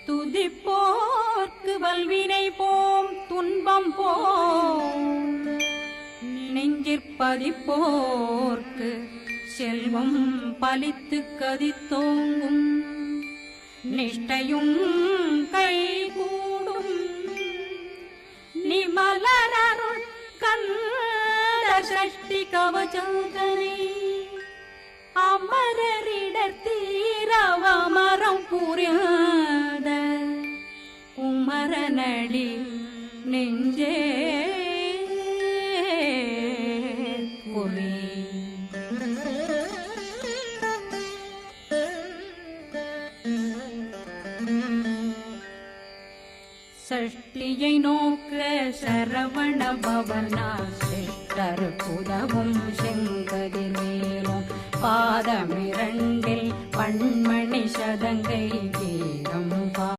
துதிப்போர்க்கு வல்வினை போம் துன்பம் போம் நெஞ்சிற்பதிப்போர்க்கு செல்வம் பலித்து கதித்தோங்கும் நிஷ்டையும் கைகூடும் நிமலரருள் கந்த சஷ்டி கவசங்கனை அமரரிடர் தீரவமரம் புரியாத குமரனடி நெஞ்சே பொறி சஷ்டியை நோக்க சரவண பவனா சிஷ்டர் புதவும் செங்கதிர்வேலும் பாதமிரண்டில் பண்மணி சதங்கை கீரம்